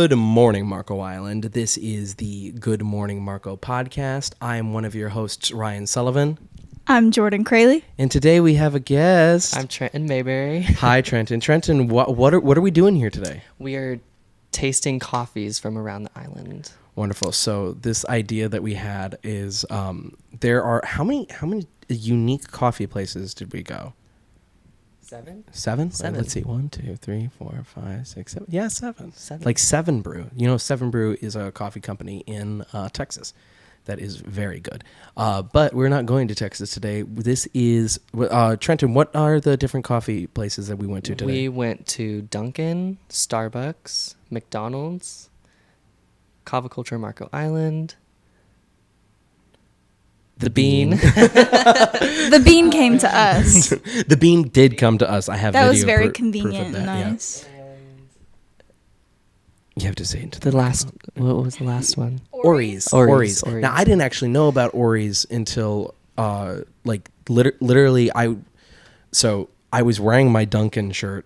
Good morning, Marco Island. This is the Good Morning Marco podcast. I am one of your hosts, Ryan Sullivan. I'm Jordan Kraley. And today we have a guest. I'm Trenton Mayberry. Hi, Trenton. Trenton, what are we doing here today? We are tasting coffees from around the island. Wonderful. So this idea that we had is there are how many unique coffee places did we go? Seven? Let's see. 1, 2, 3, 4, 5, 6, 7. Yeah, seven. Like Seven Brew. You know, Seven Brew is a coffee company in Texas that is very good. But we're not going to Texas today. This is Trenton. What are the different coffee places that we went to today? We went to Dunkin, Starbucks, McDonald's, Kava Culture, Marco Island. The Bean. The Bean came to us. The Bean did come to us. I have that video was very proof convenient of that, and nice. Yeah. You have to say it into The last, what was the last one? Ori's. Now, I didn't actually know about Ori's until, literally, I was wearing my Dunkin shirt.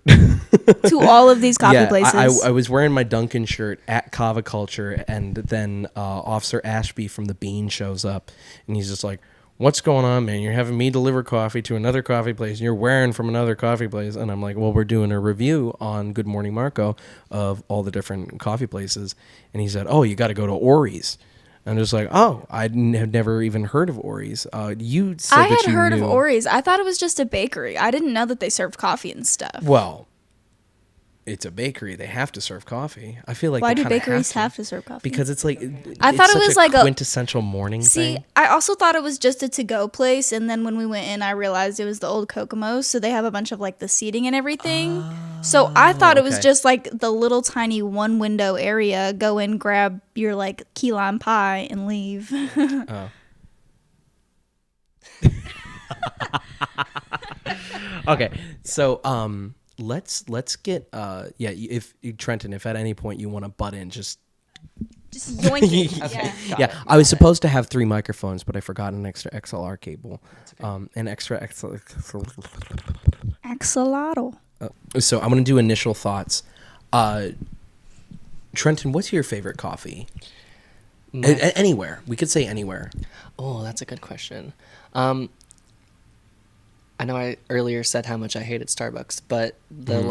To all of these coffee places. I was wearing my Dunkin shirt at Kava Culture, and then Officer Ashby from The Bean shows up, and he's just like, "What's going on, man? You're having me deliver coffee to another coffee place, and you're wearing from another coffee place." And I'm like, "Well, we're doing a review on Good Morning Marco of all the different coffee places." And he said, "Oh, you got to go to Ori's." I'm just like, "Oh, I had never even heard of Ori's." You said I that had you heard knew. of Ori's. I thought it was just a bakery. I didn't know that they served coffee and stuff. Well, it's a bakery. They have to serve coffee. I feel like Why they do kinda bakeries have to serve coffee? Because it's like I thought it's it was such like a quintessential morning See, thing. I also thought it was just a to-go place, and then when we went in, I realized it was the old Kokomo, so they have a bunch of like the seating and everything. So I thought it was okay. just like the little tiny one window area. Go in, grab your like key lime pie, and leave. Oh. Okay, so let's get if Trenton, if at any point you want to butt in, just yoink it. Okay. Yeah. yeah. I was supposed to have 3 microphones, but I forgot an extra XLR cable, an extra XLR. Axolotl. So I'm gonna do initial thoughts. Trenton, what's your favorite coffee? Anywhere. We could say anywhere. Oh, that's a good question. I know I earlier said how much I hated Starbucks, but the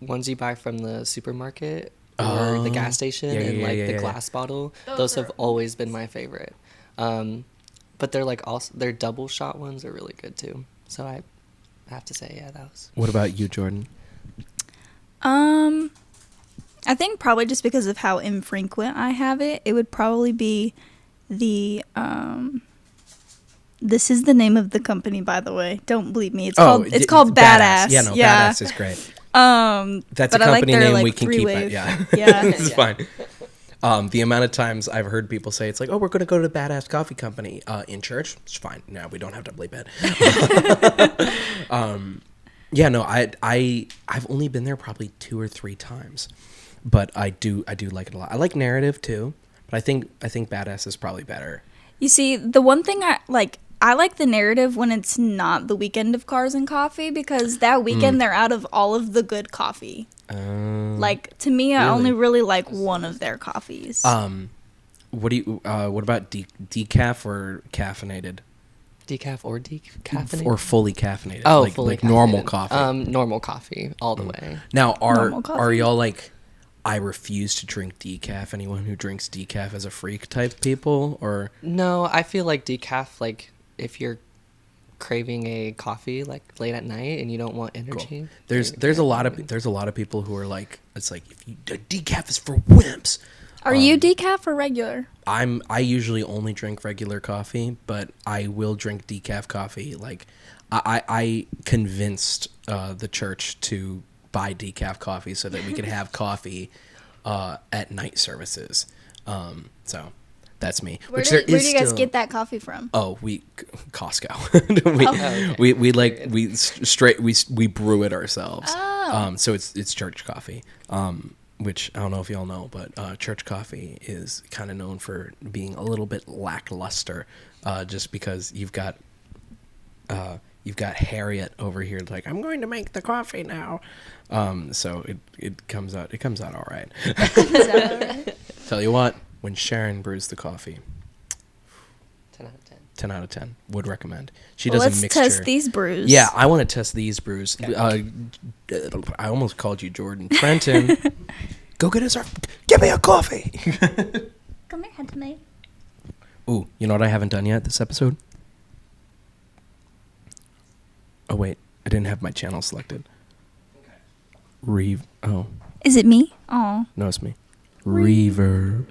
ones you buy from the supermarket or the gas station the glass bottle, those have always been my favorite. But they're they're double shot ones are really good too. So I have to say, yeah, that was. What about you, Jordan? I think probably just because of how infrequent I have it, it would probably be the this is the name of the company, by the way. Don't believe me. It's called Badass. Yeah, Badass is great. That's a company name we can keep it. Yeah, yeah, it's fine. The amount of times I've heard people say it's like, "Oh, we're going to go to Badass Coffee Company in church." It's fine. No, we don't have to bleep it. Yeah, no, I've only been there probably 2 or 3 times, but I do like it a lot. I like Narrative too, but I think Badass is probably better. You see, the one thing I like the Narrative when it's not the weekend of Cars and Coffee, because that weekend they're out of all of the good coffee. Like, to me, I only really like one of their coffees. What about decaf or caffeinated? Decaf or decaffeinated? Or fully caffeinated? Oh, like fully caffeinated. Normal coffee. Normal coffee all the way. Now, Normal coffee. are y'all like, I refuse to drink decaf? Anyone who drinks decaf is a freak type people, or No, I feel like decaf, like if you're craving a coffee like late at night and you don't want energy. Cool. There's a lot of people who are like, it's like, if you decaf is for wimps. Are you decaf or regular? I usually only drink regular coffee, but I will drink decaf coffee. Like I convinced the church to buy decaf coffee so that we could have coffee at night services. So that's me. Where do you guys get that coffee from? Oh, Costco. we brew it ourselves. Oh. So it's church coffee. Which I don't know if y'all know, but church coffee is kind of known for being a little bit lackluster, just because you've got you've got Harriet over here like, I'm going to make the coffee now. So it comes out all right. Tell you what, when Sharon brews the coffee, 10 out of 10. 10 out of 10. Would recommend. She does a mixture. Let's test these brews. Yeah, I want to test these brews. I almost called you Jordan. Trenton, go get us give me a coffee. Come here, Henry. Ooh, you know what I haven't done yet this episode? Oh, wait. I didn't have my channel selected. Oh. Is it me? Oh. No, it's me. Reverb.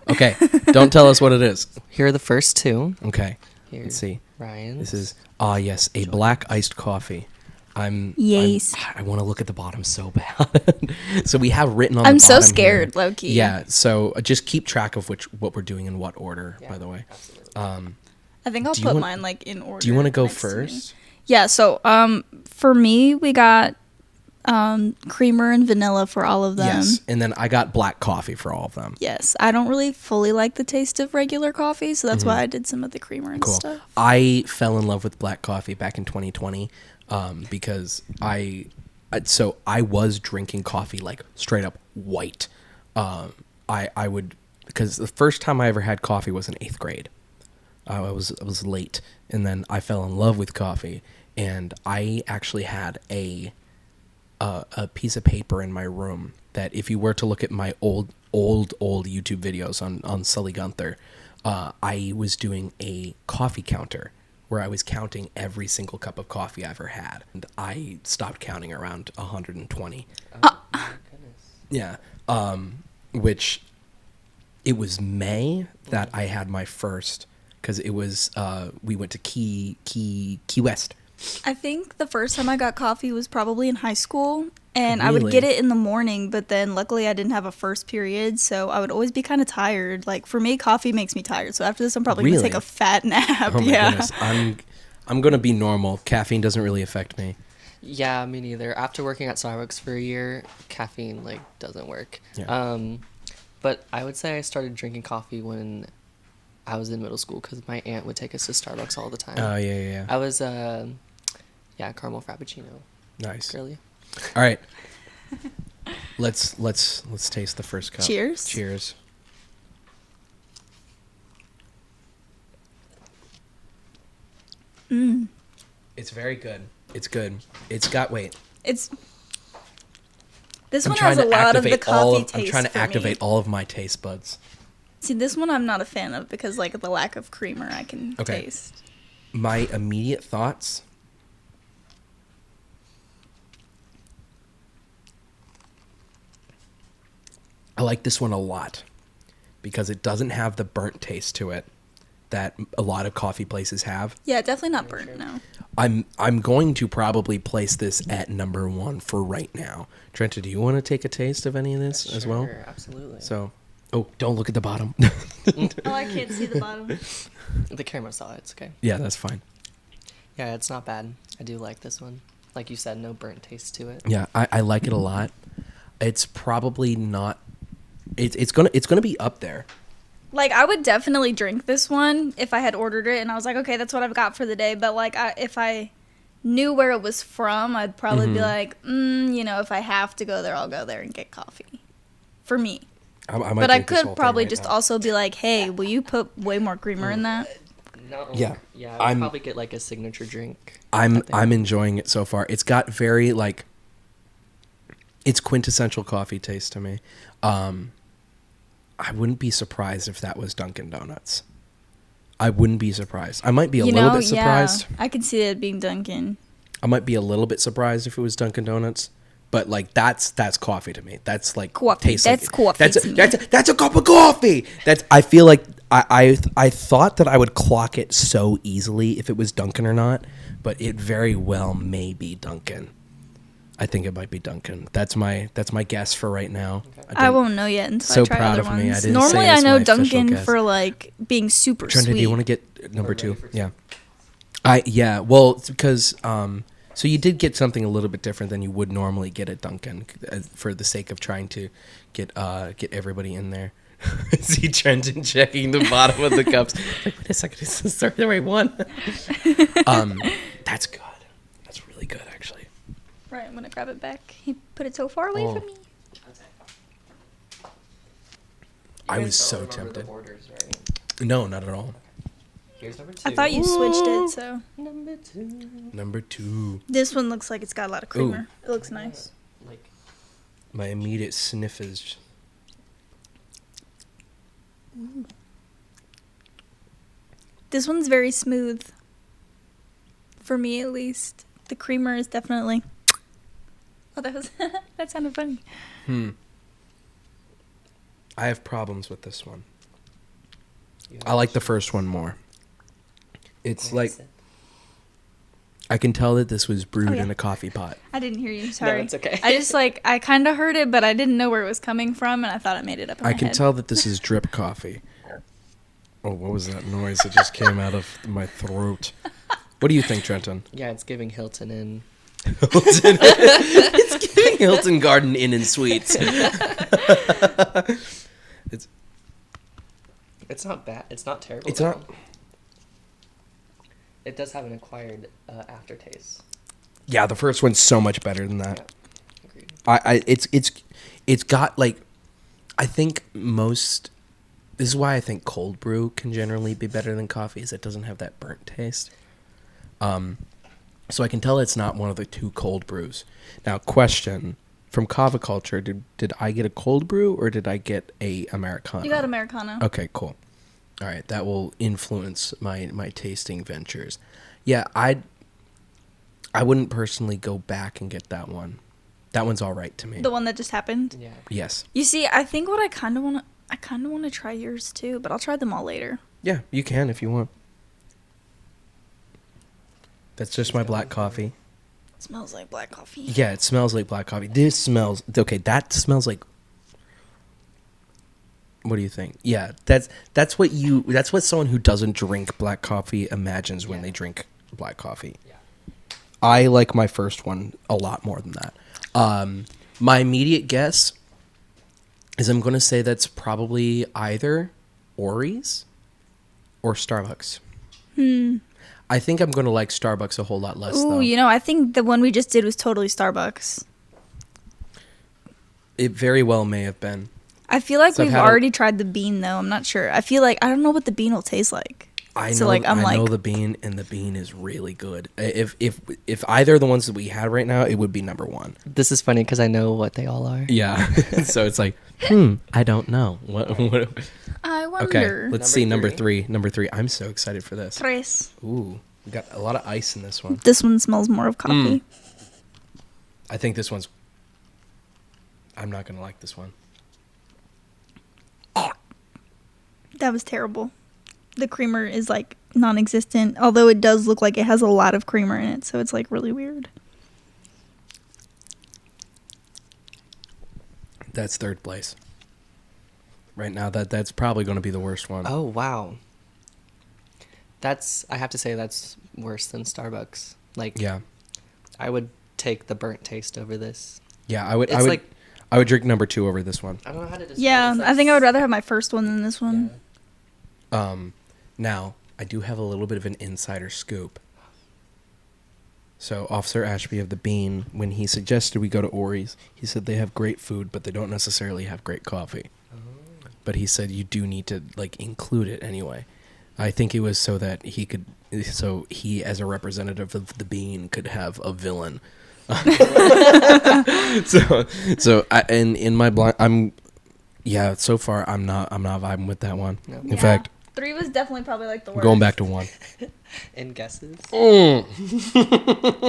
Okay, don't tell us what it is. Here are the first two. Okay, let's see. Ryan's. This is, yes, a black iced coffee. Yes. I want to look at the bottom so bad. So we have written on the I'm bottom so scared, here. low-key. Yeah, so just keep track of what we're doing in what order, by the way. Absolutely. I think I'll put mine like in order. Do you want to go next to me. first? Yeah, so for me, we got creamer and vanilla for all of them. Yes, and then I got black coffee for all of them. Yes, I don't really fully like the taste of regular coffee, so that's why I did some of the creamer and stuff. I fell in love with black coffee back in 2020 because I was drinking coffee like straight up white. I would, because the first time I ever had coffee was in 8th grade. I was late, and then I fell in love with coffee, and I actually had a piece of paper in my room that if you were to look at my old YouTube videos on Sully Gunther, I was doing a coffee counter where I was counting every single cup of coffee I ever had, and I stopped counting around 120. Oh, my goodness. Yeah, which it was May that I had my first, because it was we went to Key West. I think the first time I got coffee was probably in high school, and I would Really? get it in the morning, but then luckily I didn't have a first period, so I would always be kind of tired. Like, for me, coffee makes me tired, so after this I'm probably going to take a fat nap. Oh my goodness, I'm going to be normal. Caffeine doesn't really affect me. Yeah, me neither. After working at Starbucks for a year, caffeine like doesn't work. Yeah. But I would say I started drinking coffee when I was in middle school because my aunt would take us to Starbucks all the time. Oh, yeah. I was caramel frappuccino. Nice. Girly. All right. Let's taste the first cup. Cheers. Cheers. It's very good. It's good. It's got This I'm one trying has a to lot of the activate coffee taste. I'm trying to for activate me. all of my taste buds. See, this one I'm not a fan of because, like, the lack of creamer I can taste. My immediate thoughts. I like this one a lot because it doesn't have the burnt taste to it that a lot of coffee places have. Yeah, definitely not burnt, no. I'm going to probably place this at number 1 for right now. Trenta, do you want to take a taste of any of this as well? Sure, absolutely. So, don't look at the bottom. Oh, I can't see the bottom. The camera saw it. It's okay. Yeah, that's fine. Yeah, it's not bad. I do like this one. Like you said, no burnt taste to it. Yeah, I like it a lot. It's probably not. It's gonna be up there. Like, I would definitely drink this one if I had ordered it and I was like, okay, that's what I've got for the day. But, like, if I knew where it was from, I'd probably be like, if I have to go there, I'll go there and get coffee. For me. But I could probably just also be like, hey, will you put way more creamer in that? No. Yeah. Yeah, I would probably get like a signature drink. I'm enjoying it so far. It's got very it's quintessential coffee taste to me. I wouldn't be surprised if that was Dunkin' Donuts. I wouldn't be surprised. I might be a little bit surprised. Yeah, I could see it being Dunkin'. I might be a little bit surprised if it was Dunkin' Donuts, but like that's coffee to me. That's like coffee. Tastes That's like, coffee. That's a cup of coffee. I feel like I thought that I would clock it so easily if it was Dunkin' or not, but it very well may be Dunkin'. I think it might be Dunkin'. That's my guess for right now. Okay. I won't know yet until So I try proud other of ones. me. I didn't Normally, say I it's know my official Dunkin' guess. for like being super Trenta, sweet. do you want to get number 2? for Yeah. Well, it's because so you did get something a little bit different than you would normally get at Dunkin' for the sake of trying to get everybody in there. See Trenton checking the bottom of the cups. Like, wait a second, is this the right one? That's good. That's really good, actually. Right, I'm gonna grab it back. He put it so far away from me. I was so tempted. Orders, right? No, not at all. Here's number 2. I thought you switched it, so. Number 2. This one looks like it's got a lot of creamer. It looks nice. Like, My immediate sniff is... This one's very smooth. For me, at least. The creamer is definitely... Oh, that sounded funny. I have problems with this one. I like the first one more. It's like... I can tell that this was brewed in a coffee pot. I didn't hear you. Sorry. No, it's okay. I just I kind of heard it, but I didn't know where it was coming from, and I thought I made it up in my head. I can tell that this is drip coffee. Oh, what was that noise that just came out of my throat? What do you think, Trenton? Yeah, it's giving Hilton Inn. It's giving Hilton Garden Inn and Suites. It's not bad. It's not terrible. It's not... It does have an acquired aftertaste. Yeah, the first one's so much better than that. Yeah, agreed. It's got like, I think most. This is why I think cold brew can generally be better than coffee, is it doesn't have that burnt taste. So I can tell it's not one of the 2 cold brews. Now, question from Kava Culture: Did I get a cold brew or did I get a Americano? You got Americano. Okay, cool. All right, that will influence my tasting ventures. Yeah, I wouldn't personally go back and get that one. That one's all right to me. The one that just happened? Yeah. Yes. You see, I think what I kind of want to try yours too, but I'll try them all later. Yeah, you can if you want. That's just my black coffee. It smells like black coffee. Yeah, it smells like black coffee. This smells... Okay, that smells like... What do you think? Yeah, that's what someone who doesn't drink black coffee imagines when they drink black coffee. Yeah. I like my first one a lot more than that. My immediate guess is I'm going to say that's probably either Ori's or Starbucks. I think I'm going to like Starbucks a whole lot less, though. Ooh, I think the one we just did was totally Starbucks. It very well may have been. I feel like we've already tried the bean, though. I'm not sure. I feel like I don't know what the bean will taste like. I know the bean, and the bean is really good. If either of the ones that we had right now, it would be number 1. This is funny because I know what they all are. Yeah. So it's like, I don't know. What? I wonder. Okay, let's see number 3. Number 3. I'm so excited for this. Tres. Ooh, we got a lot of ice in this one. This one smells more of coffee. I think this one's... I'm not going to like this one. That was terrible. The creamer is like non-existent, although it does look like it has a lot of creamer in it, so it's like really weird. That's 3rd place. Right now, that's probably going to be the worst one. Oh, wow. I have to say that's worse than Starbucks. Like, yeah. I would take the burnt taste over this. Yeah, I would drink number 2 over this one. I don't know how to describe it. Yeah, I think I would rather have my first one than this one. Yeah. Now, I do have a little bit of an insider scoop. So, Officer Ashby of the Bean, when he suggested we go to Ori's, he said they have great food, but they don't necessarily have great coffee. Oh. But he said you do need to, include it anyway. I think it was so that he, as a representative of the Bean, could have a villain. In my blind, so far I'm not vibing with that one. No. In fact, 3 was definitely probably the worst. Going back to 1. And guesses?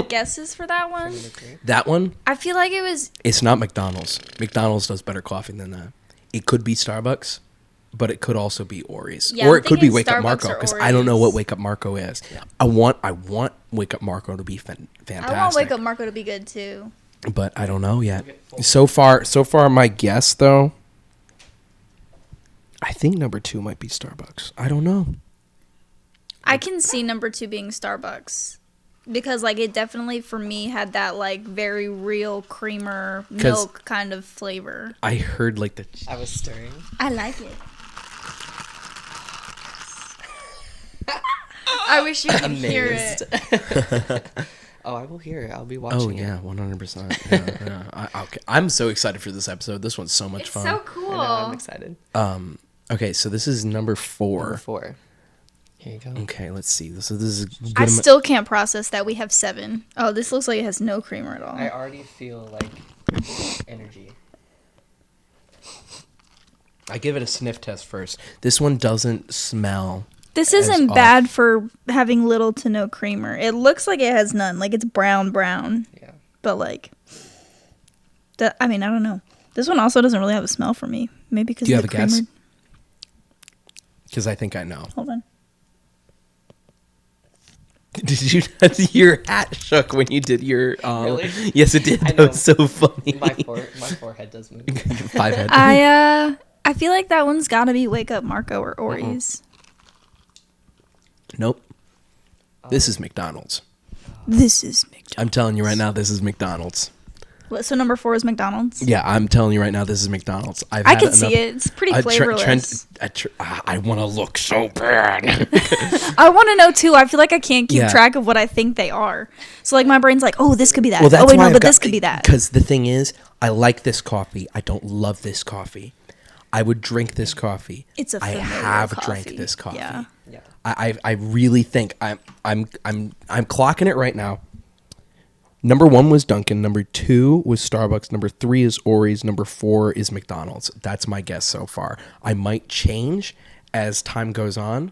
Guesses for that one? That one? I feel like it was... It's not McDonald's. McDonald's does better coffee than that. It could be Starbucks, but it could also be Ori's. Yeah, or it could be Wake Up Marco, because I don't know what Wake Up Marco is. Yeah. I want Wake Up Marco to be fantastic. I want Wake Up Marco to be good, too. But I don't know yet. So far, my guess, though... I think number 2 might be Starbucks. I don't know. I can see number 2 being Starbucks. Because, it definitely, for me, had that, very real creamer, milk kind of flavor. I heard, I was stirring. I like it. I wish you could hear it. Oh, I will hear it. I'll be watching it. Oh, yeah, 100%. Yeah. Okay. I'm so excited for this episode. This one's so much fun. So cool. I know, I'm excited. Okay, so this is number 4. Number 4. Here you go. Okay, let's see. This is good. I still can't process that we have 7. Oh, this looks like it has no creamer at all. I already feel like energy. I give it a sniff test first. This one doesn't smell. This isn't bad for having little to no creamer. It looks like it has none. Like it's brown. Yeah. But like, I don't know. This one also doesn't really have a smell for me. Maybe because Do you of have the a creamer. guess? Because I think I know. Hold on. Did you? Your hat shook when you did your. Really? Yes, it did. I That was so funny. My forehead does move. 5 head. I feel like that one's got to be Wake Up Marco or Ori's. Nope. This is McDonald's. This is McDonald's. I'm telling you right now, this is McDonald's. So number 4 is McDonald's? Yeah, I'm telling you right now, this is McDonald's. I can see it. It's pretty flavorless. I want to look so bad. I want to know too. I feel like I can't keep Yeah. track of what I think they are. So like my brain's like, oh, this could be that. Well, that's oh wait, why no, I've but got- this could be that. Because the thing is, I like this coffee. I don't love this coffee. I would drink this coffee. It's a I familiar have coffee. drank this coffee. Yeah. Yeah. I really think I'm clocking it right now. Number 1 was Dunkin'. Number 2 was Starbucks. Number 3 is Ori's. Number 4 is McDonald's. That's my guess so far. I might change as time goes on.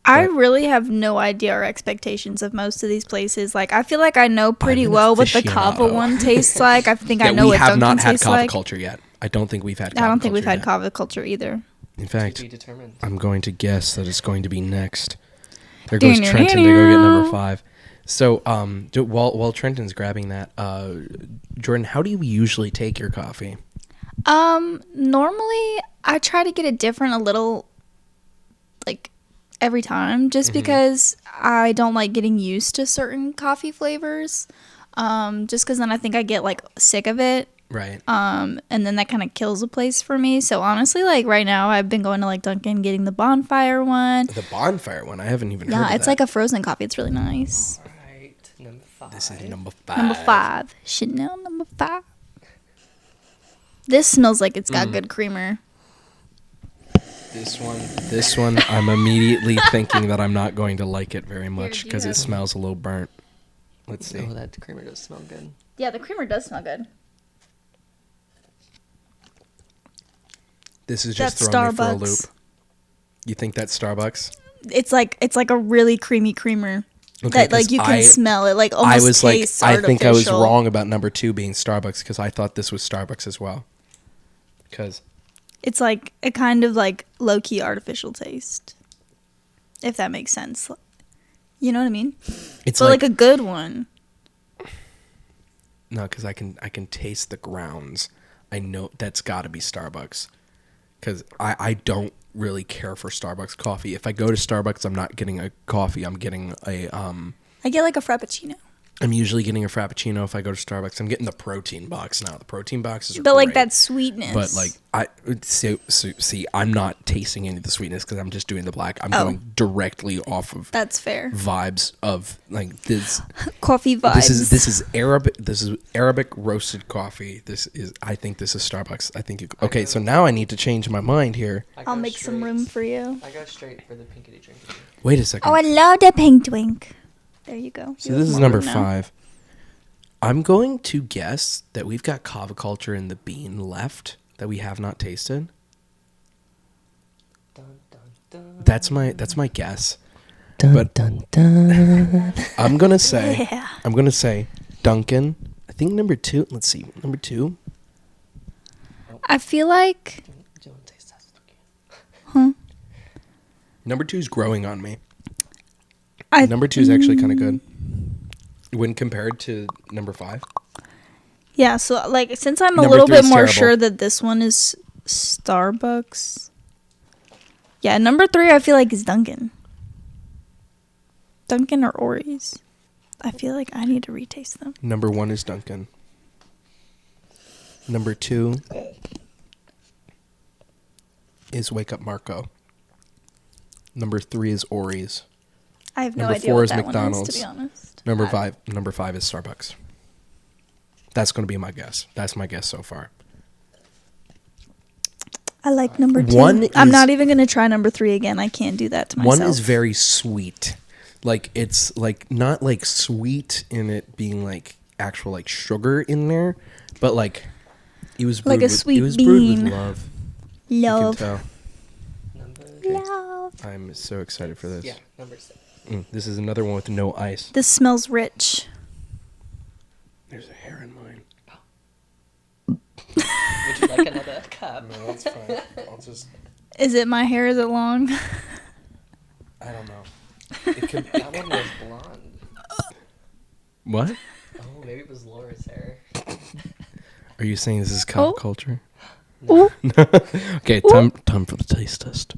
I really have no idea or expectations of most of these places. Like, I feel like I know pretty I'm an well what the aficionado. Kava one tastes like. I think I Yeah, know we what have Dunkin' not had tastes Kava like. Culture yet. I don't think we've had Kava I don't think we've Culture had yet. Kava Culture either. In To be fact, determined. I'm going to guess that it's going to be next. There goes Trenton to go get number 5. So, while Trenton's grabbing that, Jordan, how do you usually take your coffee? Normally I try to get it different a little, like, every time, just because I don't like getting used to certain coffee flavors. Just because then I think I get like sick of it. Right. And then that kind of kills a place for me. So honestly, like right now, I've been going to like Dunkin', getting the bonfire one. The bonfire one, I haven't even heard of Yeah, it's that. like a frozen coffee. It's really nice. All right. Number 5. This is number 5. Number 5, Chanel number 5. This smells like it's got good creamer. This one, I'm immediately thinking that I'm not going to like it very much because it smells a little burnt. Let's see. Oh, that creamer does smell good. Yeah, the creamer does smell good. This is just That's throwing me for a Starbucks. loop. You think that's Starbucks? It's like a really creamy creamer Okay, that like 'cause you can smell it. Like I almost was like, tastes I think I was artificial. wrong about number 2 being Starbucks because I thought this was Starbucks as well. Because It's like a kind of like low key artificial taste, if that makes sense. You know what I mean? it's But like a good one. no, because I can taste the grounds. I know that's got to be Starbucks because I don't really care for Starbucks coffee. If I go to Starbucks, I'm not getting a coffee. I'm getting a I get like a frappuccino. I'm usually getting a frappuccino if I go to Starbucks. I'm getting the protein box now. The protein boxes are But like great. that sweetness. But like see, I'm not tasting any of the sweetness because I'm just doing the black. I'm going directly off of That's fair. vibes of like this. Coffee vibes. This is Arabic. This is Arabic roasted coffee. I think this is Starbucks. I think okay. So now I need to change my mind here. I'll make some room for you. I go straight for the pinkity drink. Wait a second. Oh, I love the pink twink. There you go. So this is number 5. I'm going to guess that we've got Kava Culture and the bean left that we have not tasted. Dun, dun, dun. That's my guess. Dun, But- dun, dun. I'm gonna say Yeah. Dunkin'. I think number 2. Let's see, number 2. I feel like Do you want to taste that? Number 2 is growing on me. I Number 2 is actually kind of good when compared to number 5. Yeah, so like since I'm a Number little 3 bit is more terrible. sure that this one is Starbucks. Yeah, number 3 I feel like is Dunkin'. Dunkin' or Ori's. I feel like I need to retaste them. Number 1 is Dunkin'. Number 2 is Wake Up Marco. Number 3 is Ori's. I have no Number idea 4 what is that McDonald's. one is, to be honest. Number five is Starbucks. That's going to be my guess. That's my guess so far. I like number 2. I'm not even going to try number 3 again. I can't do that to myself. One is very sweet. Like, it's like not like sweet in it being like actual like sugar in there, but like it was brewed like a with, sweet it was bean. brewed with love. Love. You can tell. Love. I'm so excited for this. Yeah, number 6. This is another one with no ice. This smells rich. There's a hair in mine. Would you like another cup? No, that's fine. I'll just. Is it my hair? Is it long? I don't know. It could. That one was blonde. What? Oh, maybe it was Laura's hair. Are you saying this is Kava Culture? Ooh. Okay, time for the taste test.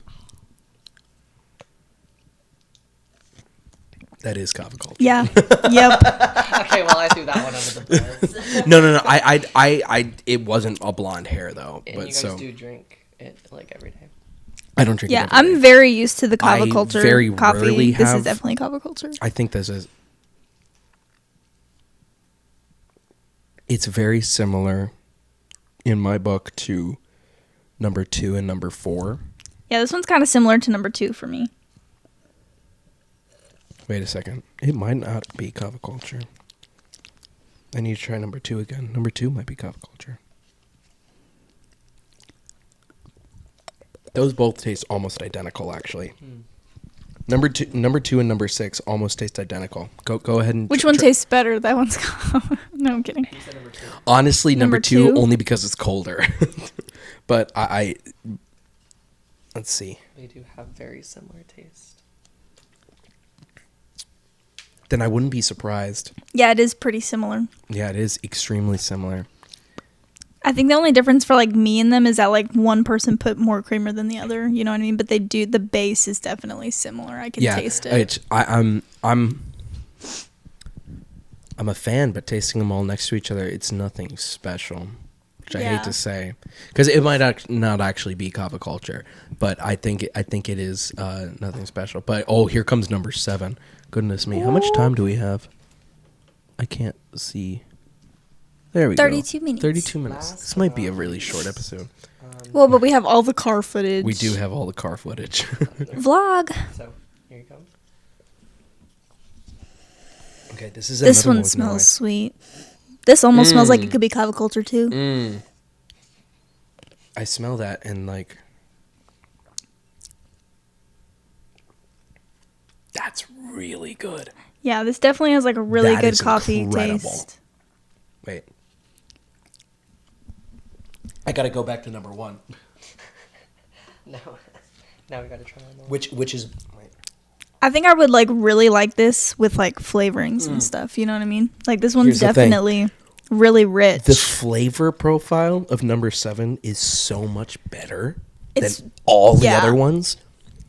That is Kava Culture. Yeah. Yep. Okay, well, I threw that one under the bus. No. I it wasn't a blonde hair though. And But you guys do drink it like every day. I don't drink it Yeah, every day. I'm very used to the Kava I Culture very coffee. rarely This have- is definitely Kava Culture. I think this is. It's very similar, in my book, to number 2 and number 4. Yeah, this one's kind of similar to number 2 for me. Wait a second. It might not be Kava Culture. I need to try number 2 again. Number 2 might be Kava Culture. Those both taste almost identical, actually. Number two and number 6 almost taste identical. Go ahead and. Which one tastes better? That one's. No, I'm kidding. You said number 2. Honestly, number Number 2 2? only because it's colder. But I let's see. They do have very similar taste. Then I wouldn't be surprised. Yeah, it is pretty similar. Yeah, it is extremely similar. I think the only difference for like me and them is that like one person put more creamer than the other. You know what I mean? But they do. The base is definitely similar. I can taste it. I'm a fan, but tasting them all next to each other, it's nothing special. Which I hate to say, because it might not actually be Kava Culture, but I think it is nothing special. But here comes number 7. Goodness me, how much time do we have? I can't see. There we 32 go. minutes. 32 minutes. This might be a really short episode. Well, but we have all the car footage. We do have all the car footage. Vlog. So, here you go. Okay, this is This another one with smells no ice. sweet. This almost smells like it could be Kava Culture too. I smell that and like that's really good. Yeah, this definitely has like a really That good is coffee incredible. taste. Wait. I gotta go back to number 1. Now we gotta try them all. Which is wait. I think I would like really like this with like flavorings and stuff. You know what I mean? Like this one's Here's the thing. definitely really rich. The flavor profile of number 7 is so much better It's- than all the yeah. other ones.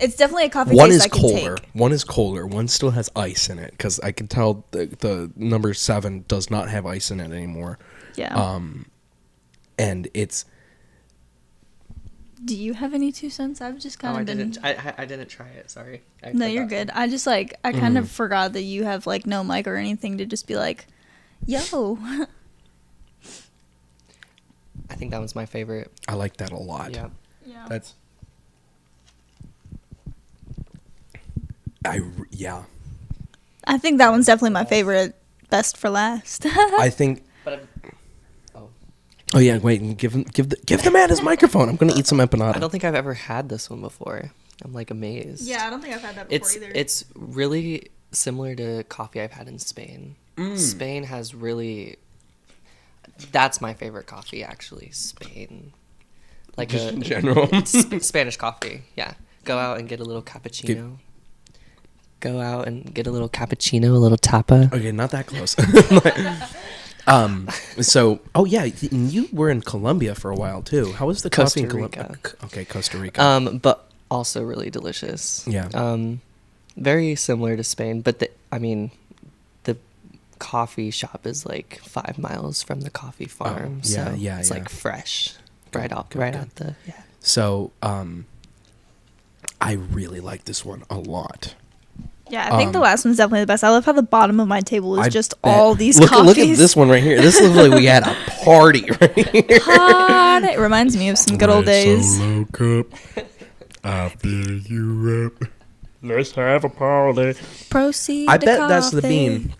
It's definitely a coffee One taste is I can colder. take. One is colder. One still has ice in it because I can tell the number 7 does not have ice in it anymore. Yeah. And it's Do you have any 2 cents? I've just kind of been. I didn't try it. Sorry. No, you're good. I just like I kind of forgot that you have like no mic or anything to just be like, yo. I think that one's my favorite. I like that a lot. Yeah. Yeah. That's I think that one's definitely my favorite. Best for last. I think. But Oh yeah, wait. Give the man his microphone. I'm gonna eat some empanada. I don't think I've ever had this one before. I'm like amazed. Yeah, I don't think I've had that before either. It's really similar to coffee I've had in Spain. Spain has really. That's my favorite coffee, actually. Spain, like Just in general. Spanish coffee. Yeah, go out and get a little cappuccino. Go out and get a little cappuccino, a little tapa. Okay, not that close. So, oh yeah, you were in Colombia for a while too. How was the coffee in Colombia? Okay, Costa Rica. But also really delicious. Yeah. Very similar to Spain, but the coffee shop is like 5 miles from the coffee farm. yeah, so yeah, it's yeah. like fresh, Good, out good. the yeah. So, I really like this one a lot. Yeah, I think the last one's definitely the best. I love how the bottom of my table is just bet. all these Look coffees. at this one right here. This looks like we had a party right here. Party. It reminds me of some good old days. Solo cup, I fill you up. Let's have a party. Proceed. I to bet that's the coffee. bean.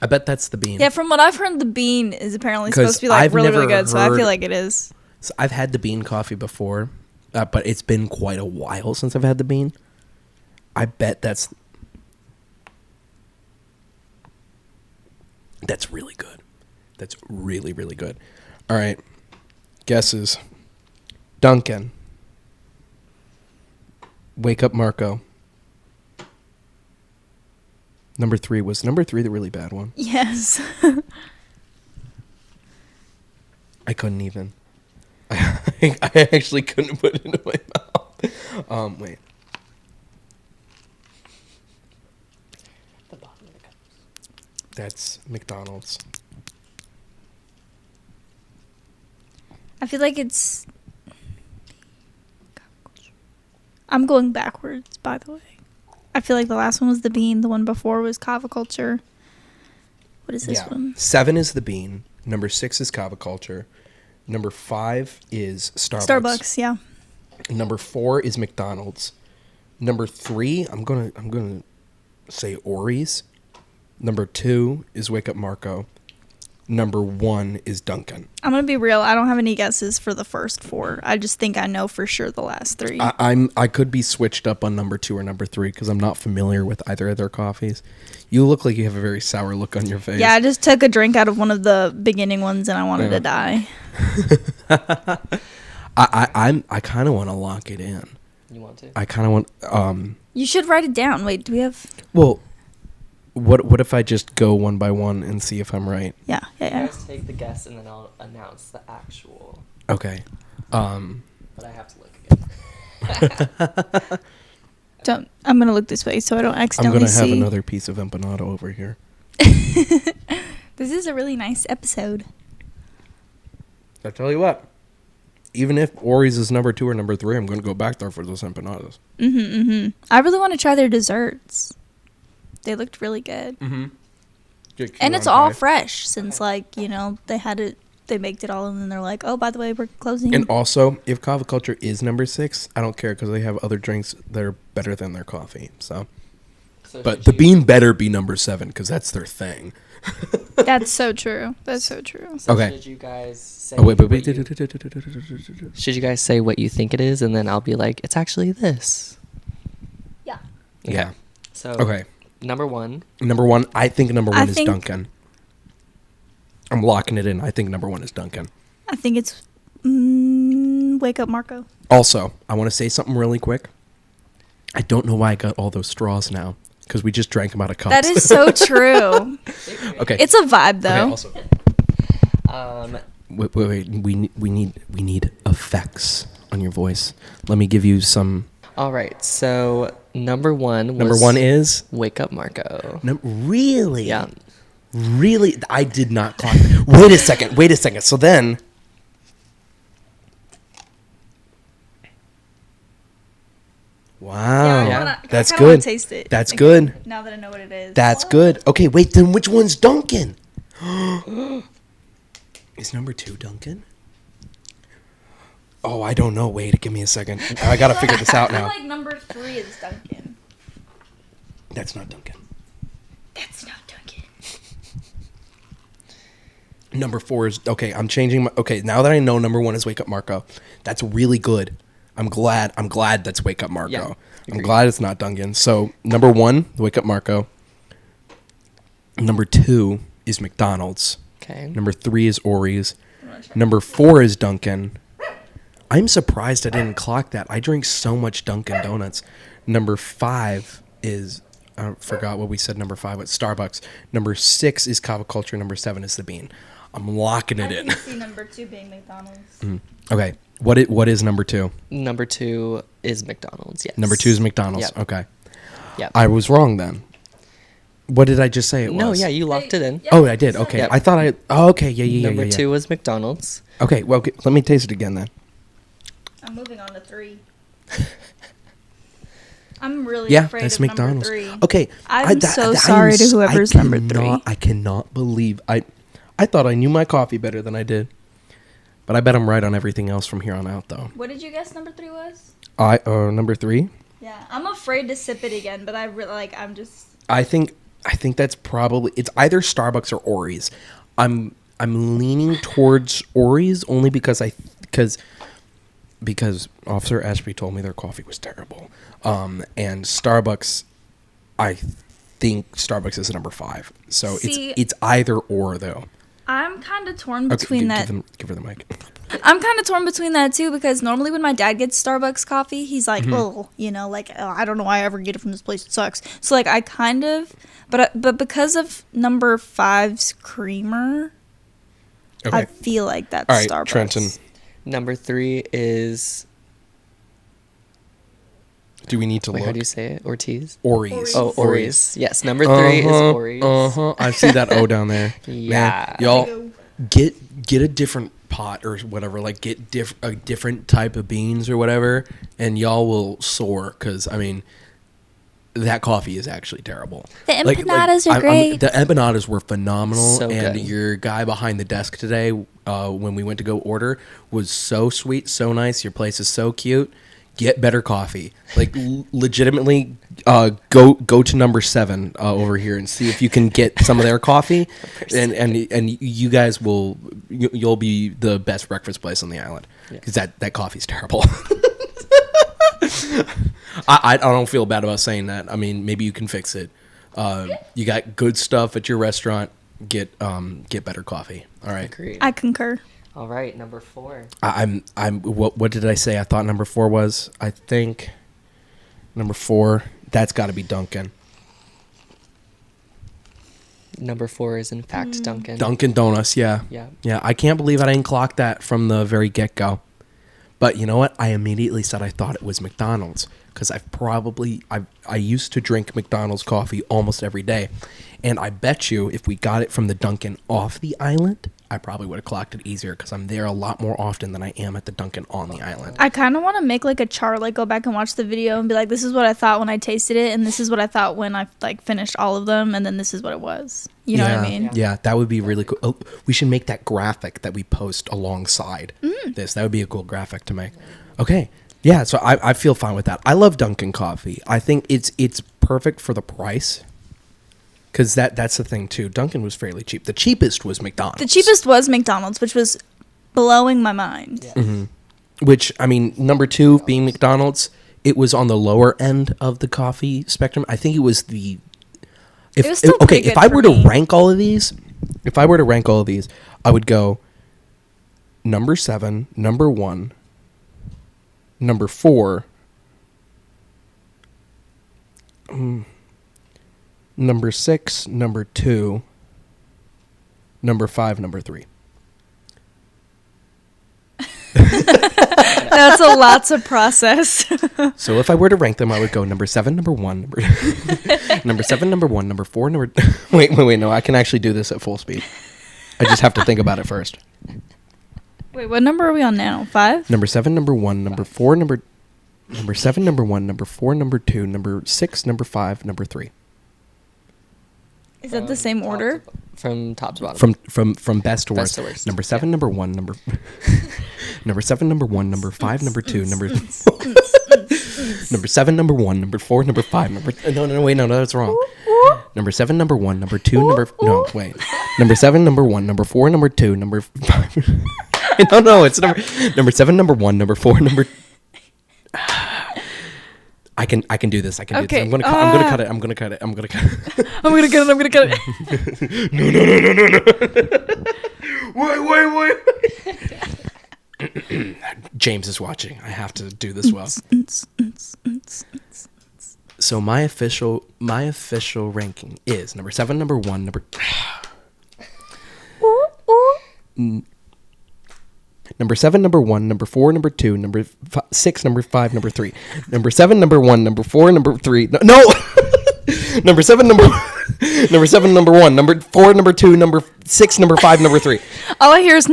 I bet that's the bean. Yeah, from what I've heard, the bean is apparently 'Cause supposed to be like I've really, really never good. So I heard- feel like it is. So I've had the bean coffee before, but it's been quite a while since I've had the bean. I bet that's really good. That's really, really good. All right. Guesses. Dunkin. Wake Up Marco. Number 3. Was number 3 the really bad one? Yes. I couldn't even. I actually couldn't put it in my mouth. Wait. The bottom of the cup. That's McDonald's. I feel like it's. I'm going backwards, by the way. I feel like the last one was the bean. The one before was Kava Culture. What is this one? 7 is the bean. Number 6 is Kava Culture. Number 5 is Starbucks. Starbucks, yeah. Number 4 is McDonald's. Number 3, I'm gonna say Ori's. Number 2 is Wake Up Marco. Number 1 is Dunkin. I'm gonna be real. I don't have any guesses for the first 4. I just think I know for sure the last 3. I could be switched up on number 2 or number 3 because I'm not familiar with either of their coffees. You look like you have a very sour look on your face. Yeah, I just took a drink out of one of the beginning ones and I wanted to die. I kind of want to lock it in. You want to? I kind of want. You should write it down. Wait, do we have? Well, what if I just go one by one and see if I'm right? Yeah. You guys take the guess and then I'll announce the actual. Okay. But I have to look again. Don't. I'm gonna look this way so I don't I'm accidentally gonna have see. another piece of empanada over here. This is a really nice episode. I tell you what. Even if Ori's is number 2 or number 3, I'm gonna go back there for those empanadas. I really want to try their desserts. They looked really good. Mm-hmm. And it's all fresh since, like, you know, they had it, they baked it all, and then they're like, oh, by the way, we're closing. And also, if Kava Culture is number 6, I don't care because they have other drinks that are better than their coffee. So but the bean better be number 7 because that's their thing. That's so true. That's so true. So Okay. Should you guys say? Oh wait. Should you guys say what you think it is, and then I'll be like, it's actually this. Yeah. Yeah. So Okay. Number 1. Number 1, I think number 1 I is think- Dunkin. I'm locking it in. I think number 1 is Dunkin. I think it's Wake Up Marco. Also, I want to say something really quick. I don't know why I got all those straws now because we just drank them out of cups. That is so true. Okay. It's a vibe, though. Okay, also, wait. We need effects on your voice. Let me give you some. All right. So number 1 was Number 1 is Wake Up Marco. really. Yeah. Really, I did not clock. Wait a second. So then, wow, Yeah. that's I kinda wanna good. taste it. That's Like, good. Now that I know what it is. That's good. Okay, wait. Then which one's Dunkin? Is number 2 Dunkin? Oh, I don't know. Wait, give me a second. I gotta figure this out I feel now. like number 3 is Dunkin. That's not Dunkin. That's not Dunkin. Number 4 is okay. I'm changing my. Okay, now that I know number 1 is Wake Up Marco, that's really good. I'm glad that's Wake Up Marco. Yeah, I'm agreed. glad it's not Dunkin. So number 1, Wake Up Marco. Number 2 is McDonald's. Okay. Number 3 is Ori's. Number 4 is Dunkin. I'm surprised I didn't clock that. I drink so much Dunkin' Donuts. Number 5 is, I forgot what we said number 5 was, Starbucks. Number 6 is Kava Culture. Number 7 is the bean. I'm locking it in. see number 2 being McDonald's. Okay. What is number 2? Number 2 is McDonald's. Yes. Number 2 is McDonald's. Yep. Okay. Yep. I was wrong then. What did I just say it No, was? yeah, you locked it in. Oh, I did. Okay. Yep. I thought I. Oh, okay. Yeah. Number 2 was McDonald's. Okay. Well, let me taste it again then. I'm moving on to 3. I'm really afraid that's of McDonald's. number 3. Okay, I'm so sorry to whoever's number 3. I cannot believe I thought I knew my coffee better than I did, but I bet I'm right on everything else from here on out, though. What did you guess number 3 was? Number 3. Yeah, I'm afraid to sip it again, but I really I'm just. I think that's probably it's either Starbucks or Ori's. I'm leaning towards Ori's only because Officer Ashby told me their coffee was terrible. And Starbucks, I think Starbucks is number 5. So it's either or though. I'm kind of torn between that. Give her the mic. I'm kind of torn between that too, because normally when my dad gets Starbucks coffee, he's like, I don't know why I ever get it from this place. It sucks. So like I kind of, but because of number 5's creamer, okay. I feel like that's all right, Starbucks. Trenton. Number 3 is. Do we need to look? How do you say it? Ori's? Ori's. Oh, Ori's. Yes, number 3 is Ori's. I see that O down there. Yeah. Man, y'all get a different pot or whatever. Like get a different type of beans or whatever, and y'all will soar. Because I mean, that coffee is actually terrible. The empanadas are great. The empanadas were phenomenal, So and good. your guy behind the desk today, when we went to go order, was so sweet, so nice. Your place is so cute. Get better coffee. Like legitimately, go to number 7 over here and see if you can get some of their coffee, and you guys you'll be the best breakfast place on the island because that coffee's terrible. I don't feel bad about saying that. I mean, maybe you can fix it. You got good stuff at your restaurant. Get better coffee. All right. Agreed. I concur. All right, number 4. What did I say? I thought number 4 was. I think number 4. That's got to be Dunkin. Number 4 is in fact Dunkin. Dunkin' Donuts. Yeah. I can't believe I didn't clock that from the very get go. But you know what? I immediately said I thought it was McDonald's because I used to drink McDonald's coffee almost every day, and I bet you if we got it from the Dunkin' off the island, I probably would have clocked it easier because I'm there a lot more often than I am at the Dunkin' on the island. I kind of want to make like a chart, like go back and watch the video and be like, this is what I thought when I tasted it, and this is what I thought when I like finished all of them, and then this is what it was. You know what I mean? Yeah, that would be really cool. Oh, we should make that graphic that we post alongside this. That would be a cool graphic to make. Okay. Yeah, so I feel fine with that. I love Dunkin' coffee. I think it's perfect for the price. Because that's the thing, too. Dunkin' was fairly cheap. The cheapest was McDonald's. The cheapest was McDonald's, which was blowing my mind. Yeah. Mm-hmm. Which, I mean, number 2 being McDonald's, it was on the lower end of the coffee spectrum. I think it was the... If I were to rank all of these, I would go number 7, number 1, number 4... number 6, number 2, number 5, number 3. That's a lot to process. So if I were to rank them, I would go number 7, number 1, number 7, number 1, number 4, number... Wait, no, I can actually do this at full speed. I just have to think about it first. Wait, what number are we on now? 5? Number 7, number 1, number 4, number 7, number 1, number 4, number 2, number 6, number 5, number 3. Is that the same order? From top to bottom. From best to worst. Number 7, number 1, number 7, number 1, number 5, number 2, number 7, number 1, number 4, number 5, no, that's wrong. Number 7, number 1, number 2, number 7, number 1, number 4, number 2, number 5. No, it's number 7, number 1, number 4, number. I can do this. Okay. I'm gonna cut it. I'm gonna cut it. I'm gonna get it. No. Wait. James is watching. I have to do this well. So my official ranking is number 7, number 1, number 7, number 1, number 4, number 2, number 6, number 5, number 3. Number 7, number 1, number 4, number 3. No. Number 7, number 1, number 4, number 2, number 6, number 5, number 3. All I hear is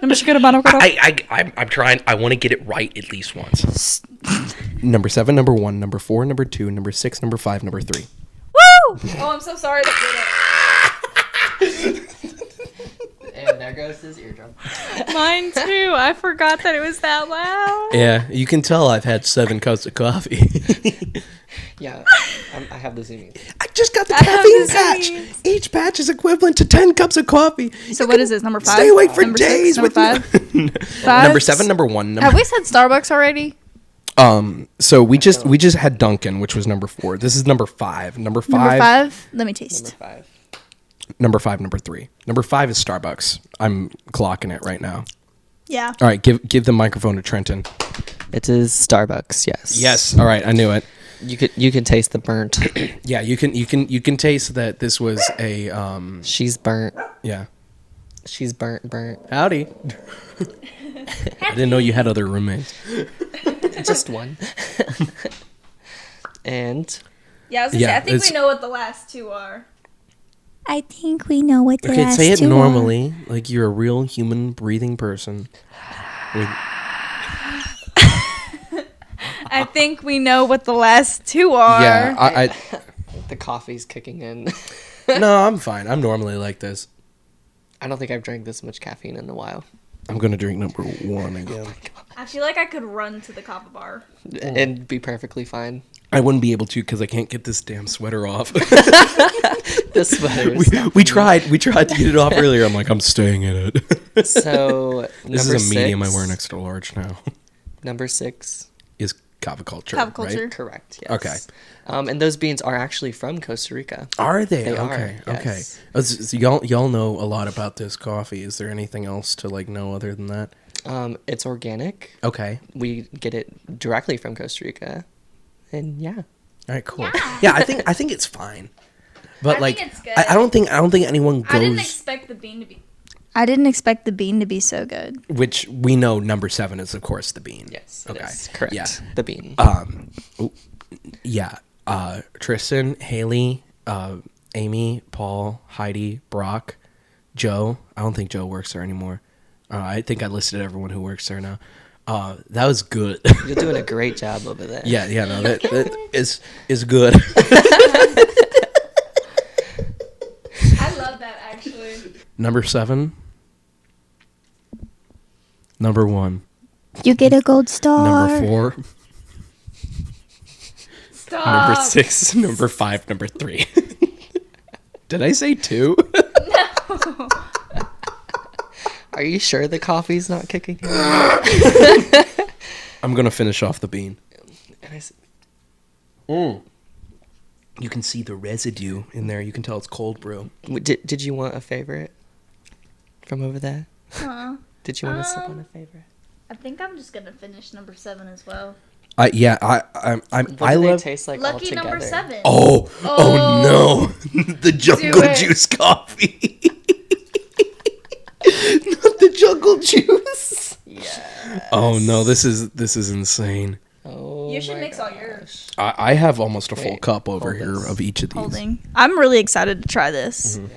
I'm trying. I want to get it right at least once. Number 7, number 1, number 4, number 2, number 6, number 5, number 3. Woo! Oh, I'm so sorry that did it. And there goes his eardrum. Mine too. I forgot that it was that loud. Yeah, you can tell I've had 7 cups of coffee. Yeah, I have the zoomies. I just got the caffeine patch. Each patch is equivalent to 10 cups of coffee. So what is this? Number 5? Stay awake for number days 6, with number 5? 5? Number 7, number 1. Have we said Starbucks already? So we just had Dunkin, which was number 4. This is number 5. Number 5. Number 5? Let me taste. Number 5. Number 5, number 3. Number 5 is Starbucks. I'm clocking it right now. Yeah. All right, give the microphone to Trenton. It is Starbucks. Yes. Yes. All right, I knew it. You can taste the burnt. Yeah, you can taste that this was a She's burnt. yeah. She's burnt. Howdy. I didn't know you had other roommates. Just one. And Yeah, I was gonna say, I think it's- we know what the last 2 are. I think we know what the Okay, last say it 2 normally, like you're a real human breathing person. With, I think we know what the last 2 are. yeah, I the coffee's kicking in. no, I'm fine. I'm normally like this. I don't think I've drank this much caffeine in a while. I'm gonna drink number 1 again. I feel like I could run to the Kava bar. And be perfectly fine. I wouldn't be able to because I can't get this damn sweater off. The sweater is we tried to get it off earlier. I'm like, I'm staying in it. So This number is a medium. I 6 wear an extra large now. Number 6. Is Kava Culture. Kava Culture. Right? Correct. Yes. Okay. And those beans are actually from Costa Rica. Are they? They okay. are, Okay. yes. So y'all know a lot about this coffee. Is there anything else to like know other than that? It's organic. Okay. We get it directly from Costa Rica. And yeah. All right. Cool. Yeah, I think it's fine. But I like, think it's good. I don't think anyone goes. I didn't expect the bean to be so good. Which we know number 7 is of course the bean. Yes. Okay. Correct. Yeah. The bean. Yeah. Tristan, Haley, Amy, Paul, Heidi, Brock, Joe. I don't think Joe works there anymore. I think I listed everyone who works there now. That was good. You're doing a great job over there. Yeah, no, that is good. I love that actually. Number 7. Number 1. You get a gold star. Number 4. Stop. Number 6. Number 5. Number 3. Did I say 2? Are you sure the coffee's not kicking in? I'm gonna finish off the bean. And I said, You can see the residue in there. You can tell it's cold brew. Did you want a favorite from over there? Did you want to sip on a favorite? I think I'm just gonna finish number 7 as well. What do I they love. taste like Lucky altogether? number 7. Oh no! The jungle it. juice coffee. Not the jungle juice. Yeah. Oh no! This is insane. Oh, You should my mix all gosh. yours. I have almost a full Wait, cup over hold here this. of each of these. Holding. I'm really excited to try this. Mm-hmm.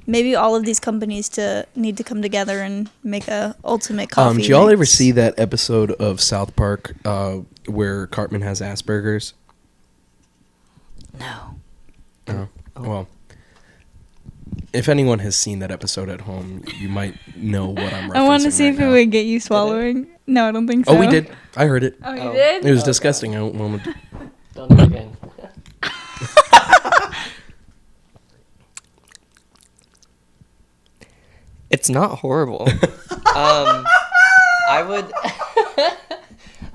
Maybe all of these companies need to come together and make a ultimate coffee. Did y'all ever mix. see that episode of South Park where Cartman has Asperger's? No. Oh. Well, if anyone has seen that episode at home, you might know what I'm referencing. I want to see right if it now. would get you swallowing. No, I don't think so. Oh, we did. I heard it. Oh, you Oh. did? It was Oh, disgusting. I don't want to. Don't do it again. It's not horrible. I would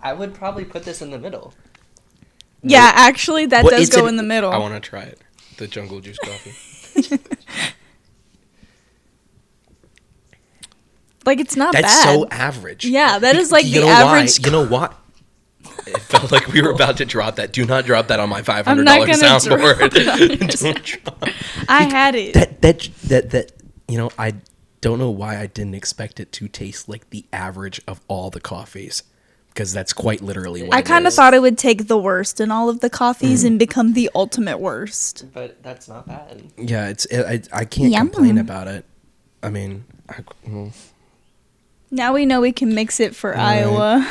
I would probably put this in the middle. Yeah, actually, that What does is go it? in the middle. I want to try it. The jungle juice coffee. Like, it's not That's bad. so average. Yeah, that is like You the know average. why? You know what? It felt like we were about to drop that. Do not drop that on my $500 I'm not gonna soundboard. Don't drop. I had it. That you know, I don't know why I didn't expect it to taste like the average of all the coffees, because that's quite literally what I it kind of is. thought it would take the worst in all of the coffees and become the ultimate worst. But that's not bad. Yeah, I can't Yum. complain about it. I mean, Now we know we can mix it for Iowa.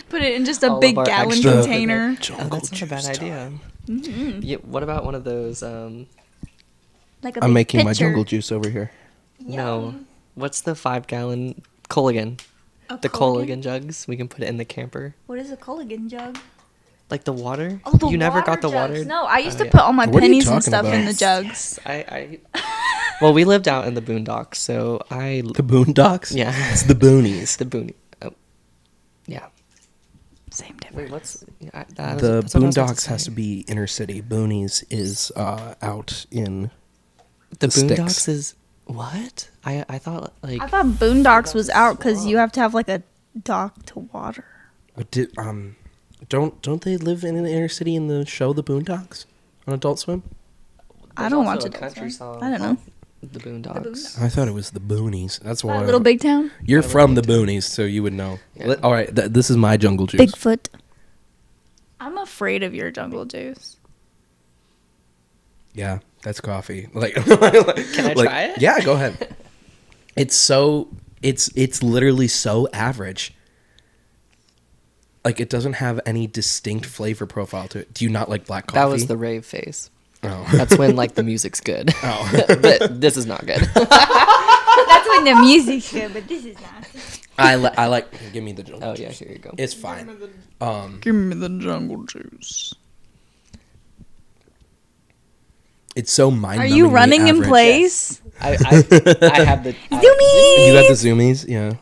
Put it in just a All of big our gallon extra- container. Oh, that's not a bad idea. Mm-hmm. Yeah, what about one of those? Like a I'm big making my pitcher. jungle juice over here. No, what's the 5-gallon Culligan? The Culligan jugs. We can put it in the camper. What is a Culligan jug? Like the water. Oh, the you never got the jugs. water. No, I used to yeah. put all my What are you pennies and talking stuff about? in the jugs. Well, we lived out in the boondocks, so The Boondocks? Yeah. It's the Boonies. the boony. Oh, yeah. Same difference. Wait, what's The that's what I was about Boondocks has say. to be inner city. Boonies is out in The sticks. boondocks is what? I thought like I thought Boondocks was out because you have to have like a dock to water. But don't they live in an inner city in the show The Boondocks on Adult Swim? I don't There's watch also it. a country song. I don't know. The Boondocks. I thought it was the Boonies. That's why. Little Big Town. You're from the Boonies, so you would know. Yeah. All right, this is my jungle juice. Bigfoot. I'm afraid of your jungle juice. Yeah, that's coffee. Like, Can I try it? Yeah, go ahead. It's literally so average. Like, it doesn't have any distinct flavor profile to it. Do you not like black coffee? That was the rave phase. Oh. That's when like the music's good. Oh. But this is not good. That's when the music's good, but this is not. I like. Give me the jungle Oh juice. yeah, here you go. It's fine. Give me the jungle juice. It's so mind. Are you running in place? I have the You got the zoomies? Yeah.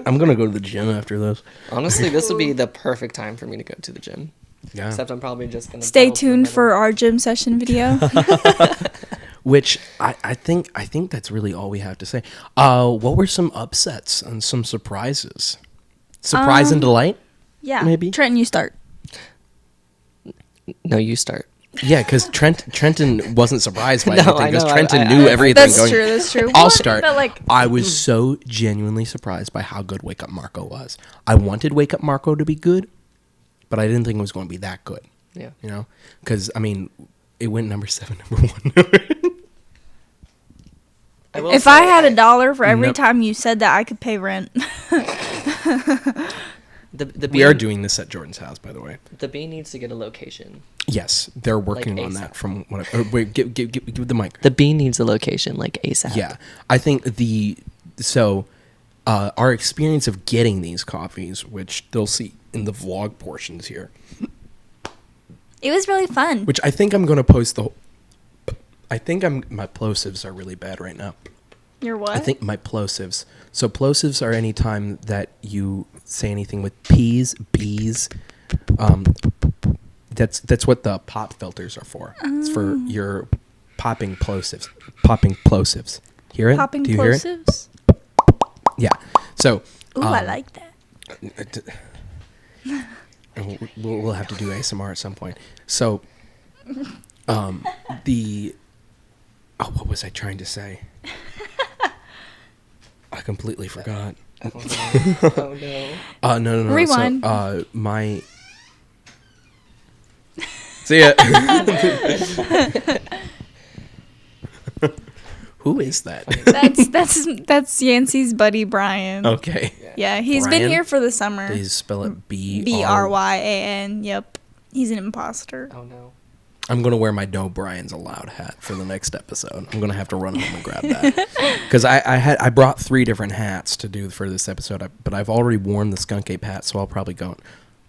I'm gonna go to the gym after this. Honestly, this would be the perfect time for me to go to the gym. Yeah. Except I'm probably just gonna Stay pedal tuned a for minute. our gym session video. Which I think that's really all we have to say. What were some upsets and some surprises? Surprise and delight? Yeah. Maybe. Trenton, you start. No, you start. Yeah, because Trenton wasn't surprised by No, anything I because know, Trenton I- knew everything. That's going. true. That's true. I'll What? start. But like, I was so genuinely surprised by how good Wake Up Marco was. I wanted Wake Up Marco to be good, but I didn't think it was going to be that good. Yeah. You know, because I mean, it went number 7, number 1. if I had $1 for every time you said that, I could pay rent. The We are doing this at Jordan's house, by the way. The bee needs to get a location. Yes, they're working on ASAP. that. From what? Wait, give the mic. The bee needs a location like ASAP. Yeah, I think our experience of getting these coffees, which they'll see in the vlog portions here, It was really fun. which I think I'm going to post the. I think my plosives are really bad right now. Your what? I think my plosives. So plosives are any time that you say anything with P's, B's. That's what the pop filters are for. It's for your popping plosives. Popping plosives. Hear it? Popping Do you hear it? plosives. Yeah. So. Ooh, I like that. We'll have to do ASMR at some point. So, what was I trying to say? I completely forgot. Oh no. No. Rewind. So, my. See ya. Who is that? That's Yancey's buddy Brian. Okay. Yeah, he's Brian? been here for the summer. Please spell it Bryan. Yep. He's an imposter. Oh no. I'm going to wear my No Brian's Allowed hat for the next episode. I'm going to have to run home and grab that. Because I brought 3 different hats to do for this episode, but I've already worn the Skunk Ape hat, so I'll probably go.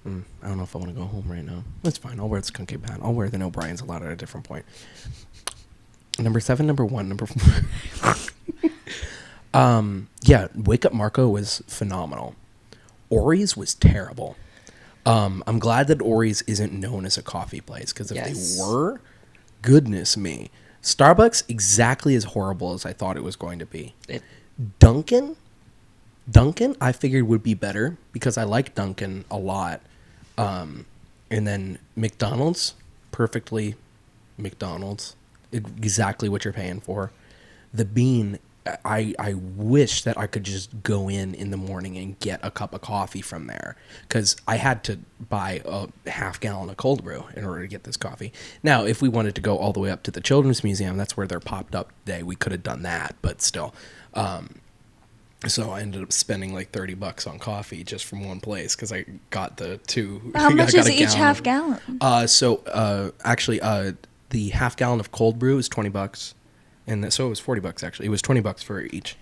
I don't know if I want to go home right now. That's fine. I'll wear the Skunk Ape hat. I'll wear the No Brian's Allowed at a different point. Number 7, number 1, number 4. Yeah, Wake Up Marco was phenomenal. Ori's was terrible. I'm glad that Ori's isn't known as a coffee place, because if Yes. they were, goodness me. Starbucks, exactly as horrible as I thought it was going to be. Dunkin', I figured would be better because I like Dunkin' a lot. And then McDonald's, perfectly McDonald's, exactly what you're paying for. The Bean, I wish that I could just go in the morning and get a cup of coffee from there, because I had to buy a half gallon of cold brew in order to get this coffee. Now, if we wanted to go all the way up to the Children's Museum, that's where they're popped up today, we could have done that, but still. So I ended up spending like $30 on coffee just from one place because I got the two. How much is each gallon. half gallon? Actually, the half gallon of cold brew is $20, and so it was $40 actually. It was $20 for each.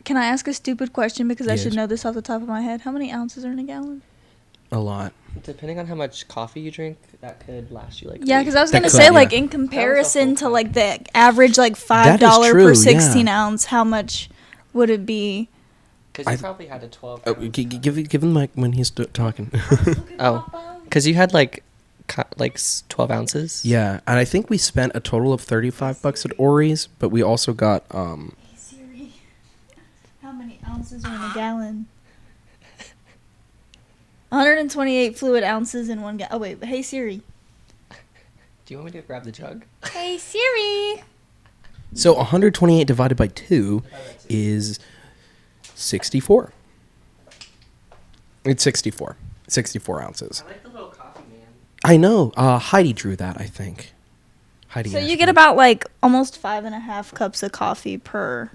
Can I ask a stupid question because I Yes. should know this off the top of my head? How many ounces are in a gallon? A lot. Depending on how much coffee you drink, that could last you like. Yeah, because I was That gonna could, say yeah. like in comparison to like the average like That is $5 true, per yeah. 16 ounce, how much would it be? Because you probably had a 12. Oh, give him the mic when he's talking. Oh, because you had like 12 ounces. Yeah, and I think we spent a total of $35 at Ori's, but we also got Hey Siri, how many ounces are in a gallon? 128 fluid ounces in 1 gallon. Oh wait, hey Siri. Do you want me to grab the jug? Hey Siri. So 128 divided by 2 is 64. It's 64. 64 ounces. I like the little coffee man. I know. Heidi drew that, I think. Heidi. So you Ashby. get about like almost 5.5 cups of coffee per.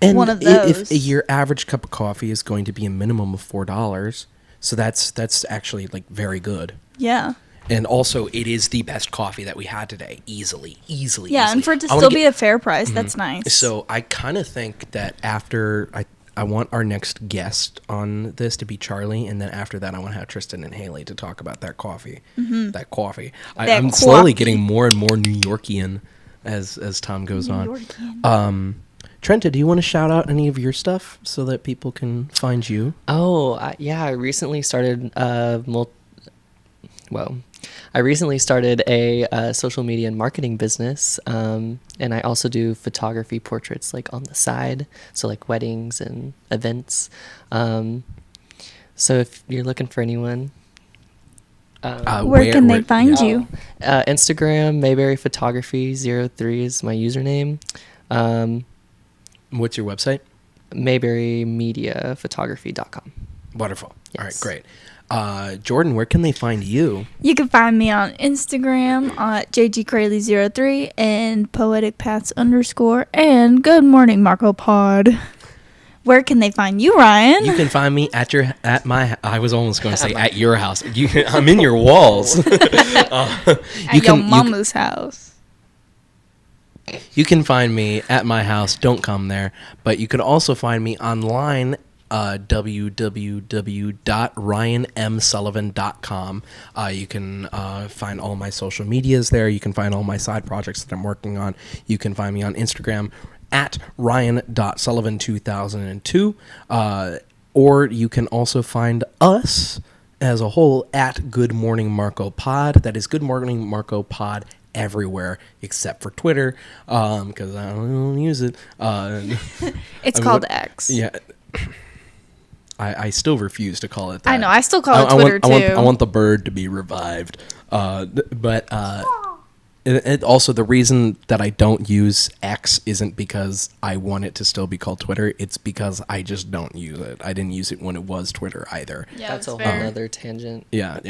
and one of if those. your average cup of coffee is going to be a minimum of $4, so that's actually like very good. Yeah. And also, it is the best coffee that we had today, easily. Yeah, and for it to I wanna still be a fair price, that's nice. So I kind of think that after I want our next guest on this to be Charlie, and then after that I want to have Tristan and Haley to talk about that coffee. That coffee. I'm slowly getting more and more New Yorkian as time goes on. Trenta, do you want to shout out any of your stuff so that people can find you? Oh, yeah. I recently started I recently started a social media and marketing business, and I also do photography portraits like on the side, so like weddings and events. So if you're looking for anyone, where can they find you? Instagram, Mayberry Photography 03 is my username. What's your website? MayberryMediaPhotography.com. Wonderful. Yes. All right, great. Jordan, where can they find you? You can find me on Instagram at JGKraley03 and PoeticPaths_ and Good Morning Marco Pod. Where can they find you, Ryan? You can find me at my. I was almost going to say at your house. I'm in your walls. at your mama's house. You can find me at my house. Don't come there. But you can also find me online. www.ryanmsullivan.com. You can find all my social medias there. You can find all my side projects that I'm working on. You can find me on Instagram at ryan.sullivan2002. Or you can also find us as a whole at Good Morning Marco Pod. That is Good Morning Marco Pod everywhere except for Twitter, because I don't use it. It's called X. Yeah. I still refuse to call it that. I know. I still call it Twitter, too. I want the bird to be revived. But also, the reason that I don't use X isn't because I want it to still be called Twitter. It's because I just don't use it. I didn't use it when it was Twitter either. Yeah, That's a whole other tangent. Yeah.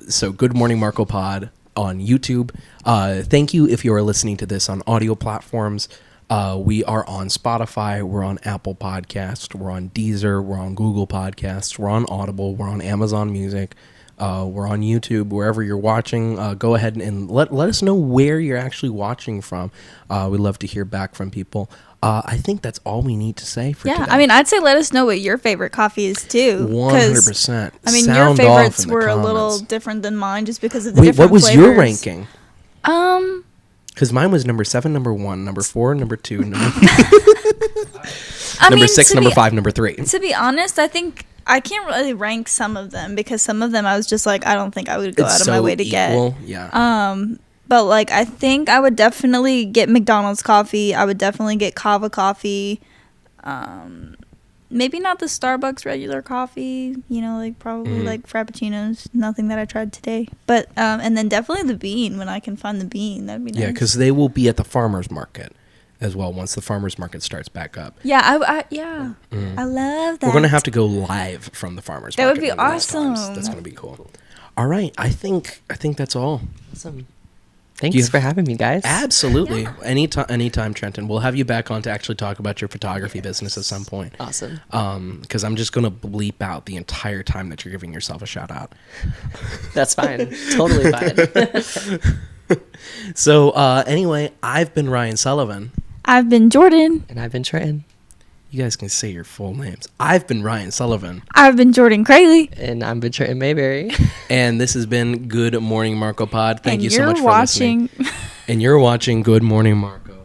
So Good Morning Marco Pod on YouTube. Thank you if you are listening to this on audio platforms. We are on Spotify, we're on Apple Podcasts, we're on Deezer, we're on Google Podcasts, we're on Audible, we're on Amazon Music, we're on YouTube. Wherever you're watching, go ahead and let us know where you're actually watching from. We'd love to hear back from people. I think that's all we need to say for today. Yeah, I mean, I'd say let us know what your favorite coffee is too. 100%. I mean, your Sound favorites off in the were a little comments. different than mine just because of the Wait, different what was flavors. your ranking? Um, Because mine was number 7, number 1, number 4, number 2, number I number mean, 6, to number be- 5, number 3. To be honest, I think I can't really rank some of them because some of them I was just like, I don't think I would go out of my way to equal. get. Yeah. But like, I think I would definitely get McDonald's coffee. I would definitely get Kava coffee. Maybe not the Starbucks regular coffee, like probably like Frappuccinos, nothing that I tried today. But, and then definitely the bean when I can find the bean. That'd be nice. Yeah, because they will be at the farmer's market as well once the farmer's market starts back up. Yeah, I love that. We're going to have to go live from the farmer's That market. would be one of these times. awesome. That's going to be cool. All right. I think that's all. Awesome. Thanks for having me, guys. Absolutely. Yeah. Anytime, Trenton. We'll have you back on to actually talk about your photography business at some point. Awesome. Because I'm just going to bleep out the entire time that you're giving yourself a shout out. That's fine. Totally fine. So anyway, I've been Ryan Sullivan. I've been Jordan. And I've been Trenton. You guys can say your full names. I've been Ryan Sullivan. I've been Jordan Kraley. And I've been Trenton Mayberry. And this has been Good Morning Marco Pod. Thank you so much for listening. And you're watching Good Morning Marco.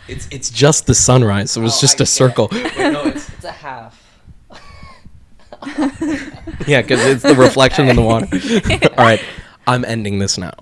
It's just the sunrise, so it's just a circle. Wait, no, it's a half. Yeah, because it's the reflection in the water. All right, I'm ending this now.